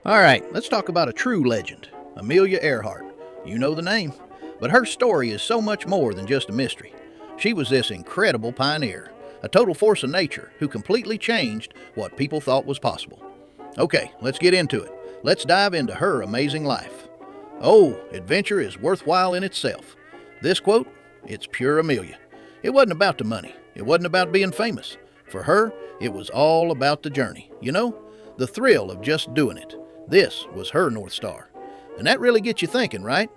All right, let's talk about a true legend, Amelia Earhart. You know the name, but her story is so much more than just a mystery. She was this incredible pioneer, a total force of nature who completely changed what people thought was possible. Okay, let's get into it. Let's dive into her amazing life. Oh, adventure is worthwhile in itself. This quote, it's pure Amelia. It wasn't about the money. It wasn't about being famous. For her, it was all about the journey. You know, the thrill of just doing it. This was her North Star. And that really gets you thinking, right?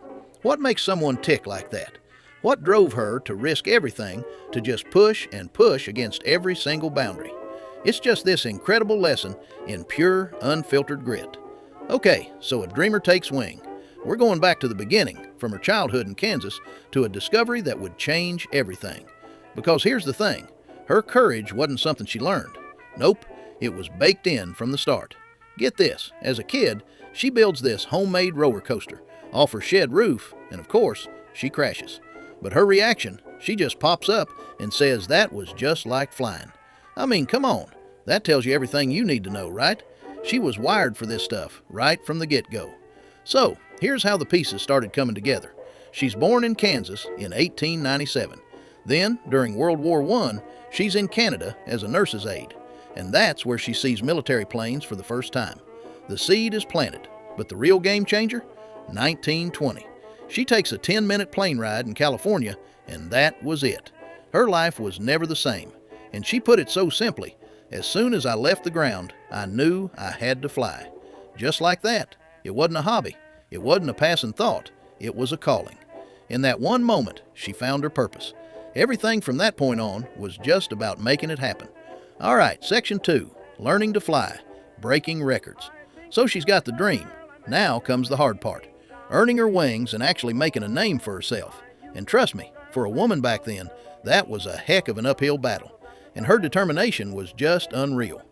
What makes someone tick like that? What drove her to risk everything to just push and push against every single boundary? It's just this incredible lesson in pure, unfiltered grit. Okay, so a dreamer takes wing. We're going back to the beginning, from her childhood in Kansas to a discovery that would change everything. Because here's the thing, her courage wasn't something she learned. Nope, it was baked in from the start. Get this, as a kid, she builds this homemade roller coaster off her shed roof, and of course, she crashes. But her reaction, she just pops up and says that was just like flying. I mean, come on, that tells you everything you need to know, right? She was wired for this stuff, right from the get-go. So, here's how the pieces started coming together. She's born in Kansas in 1897. Then, during World War I, she's in Canada as a nurse's aide. And that's where she sees military planes for the first time. The seed is planted, but the real game changer? 1920. She takes a 10-minute plane ride in California, and that was it. Her life was never the same, and she put it so simply, as soon as I left the ground, I knew I had to fly. Just like that. It wasn't a hobby. It wasn't a passing thought. It was a calling. In that one moment, she found her purpose. Everything from that point on was just about making it happen. All right, Section 2, Learning to Fly, Breaking Records. So she's got the dream. Now comes the hard part, earning her wings and actually making a name for herself. And trust me, for a woman back then, that was a heck of an uphill battle. And her determination was just unreal.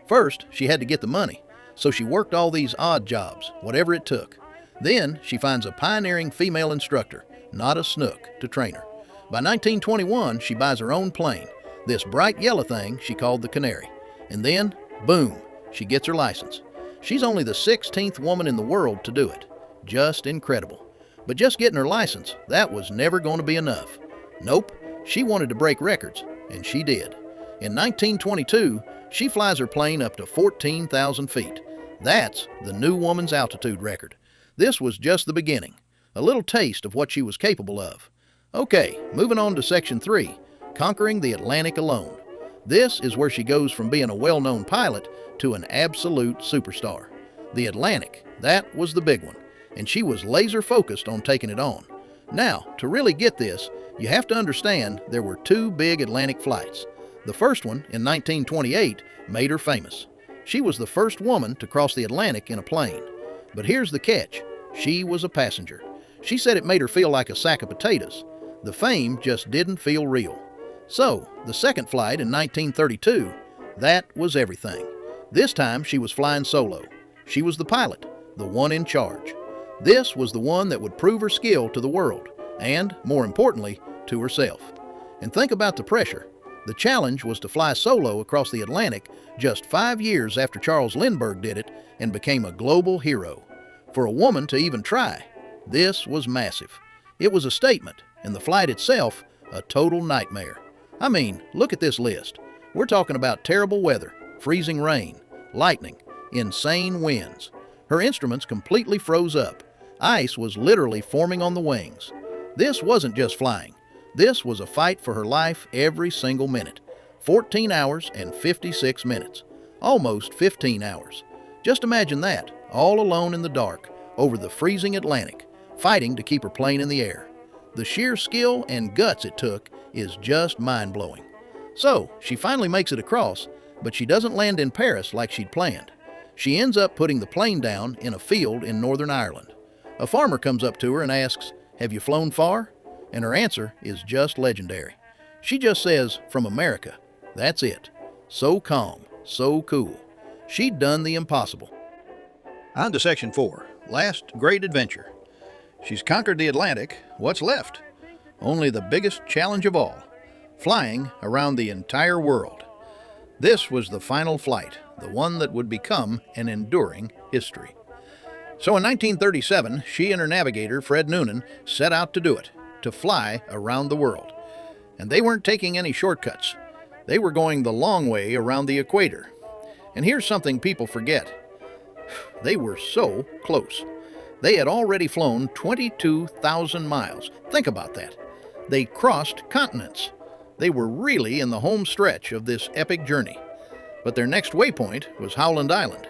First, she had to get the money, so she worked all these odd jobs, whatever it took. Then, she finds a pioneering female instructor, not a snook, to train her. By 1921, she buys her own plane. This bright yellow thing she called the Canary. And then, boom, she gets her license. She's only the 16th woman in the world to do it. Just incredible. But just getting her license, that was never going to be enough. Nope, she wanted to break records, and she did. In 1922, she flies her plane up to 14,000 feet. That's the new woman's altitude record. This was just the beginning, a little taste of what she was capable of. Okay, moving on to Section 3. Conquering the Atlantic alone. This is where she goes from being a well-known pilot to an absolute superstar. The Atlantic, that was the big one, and she was laser-focused on taking it on. Now, to really get this, you have to understand there were two big Atlantic flights. The first one, in 1928, made her famous. She was the first woman to cross the Atlantic in a plane. But here's the catch, she was a passenger. She said it made her feel like a sack of potatoes. The fame just didn't feel real. So, the second flight in 1932, that was everything. This time she was flying solo. She was the pilot, the one in charge. This was the one that would prove her skill to the world, and, more importantly, to herself. And think about the pressure. The challenge was to fly solo across the Atlantic just 5 years after Charles Lindbergh did it and became a global hero. For a woman to even try, this was massive. It was a statement, and the flight itself, a total nightmare. I mean, look at this list. We're talking about terrible weather, freezing rain, lightning, insane winds. Her instruments completely froze up. Ice was literally forming on the wings. This wasn't just flying. This was a fight for her life every single minute. 14 hours and 56 minutes. Almost 15 hours. Just imagine that, all alone in the dark, over the freezing Atlantic, fighting to keep her plane in the air. The sheer skill and guts it took is just mind-blowing. So, she finally makes it across, but she doesn't land in Paris like she'd planned. She ends up putting the plane down in a field in Northern Ireland. A farmer comes up to her and asks, "Have you flown far?" And her answer is just legendary. She just says, "From America." That's it. So calm, so cool. She'd done the impossible. On to Section 4, Last Great Adventure. She's conquered the Atlantic. What's left? Only the biggest challenge of all, flying around the entire world. This was the final flight, the one that would become an enduring history. So in 1937, she and her navigator, Fred Noonan, set out to do it, to fly around the world. And they weren't taking any shortcuts. They were going the long way around the equator. And here's something people forget. They were so close. They had already flown 22,000 miles. Think about that. They crossed continents. They were really in the home stretch of this epic journey. But their next waypoint was Howland Island.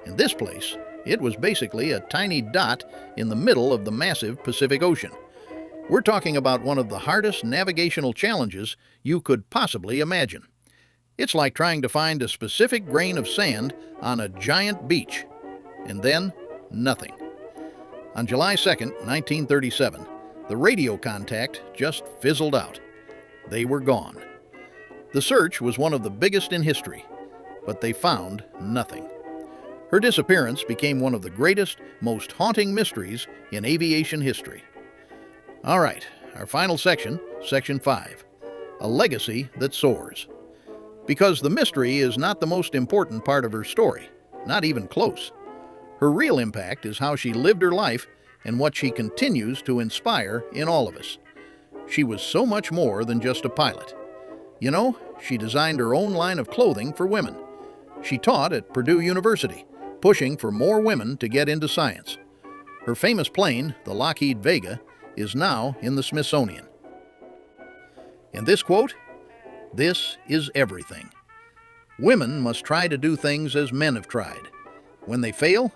And this place, it was basically a tiny dot in the middle of the massive Pacific Ocean. We're talking about one of the hardest navigational challenges you could possibly imagine. It's like trying to find a specific grain of sand on a giant beach. And then, nothing. On July 2nd, 1937, the radio contact just fizzled out. They were gone. The search was one of the biggest in history, but they found nothing. Her disappearance became one of the greatest, most haunting mysteries in aviation history. All right, our final section, Section 5, a legacy that soars. Because the mystery is not the most important part of her story, not even close. Her real impact is how she lived her life and what she continues to inspire in all of us. She was so much more than just a pilot. You know, she designed her own line of clothing for women. She taught at Purdue University, pushing for more women to get into science. Her famous plane, the Lockheed Vega, is now in the Smithsonian. And this quote, "This is everything. Women must try to do things as men have tried. When they fail,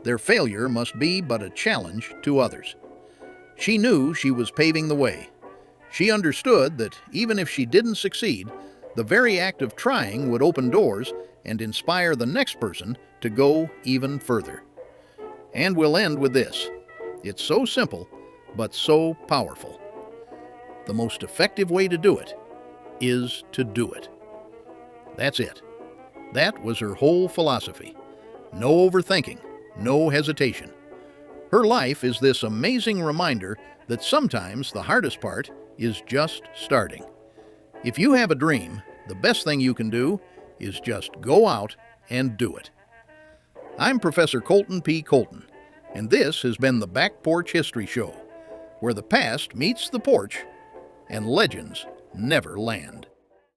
their failure must be but a challenge to others." She knew she was paving the way. She understood that even if she didn't succeed, the very act of trying would open doors and inspire the next person to go even further. And we'll end with this. It's so simple, but so powerful. The most effective way to do it is to do it. That's it. That was her whole philosophy. No overthinking, no hesitation. Her life is this amazing reminder that sometimes the hardest part is just starting. If you have a dream, the best thing you can do is just go out and do it. I'm Professor Colton P. Colton, and this has been the Back Porch History Show, where the past meets the porch and legends never land.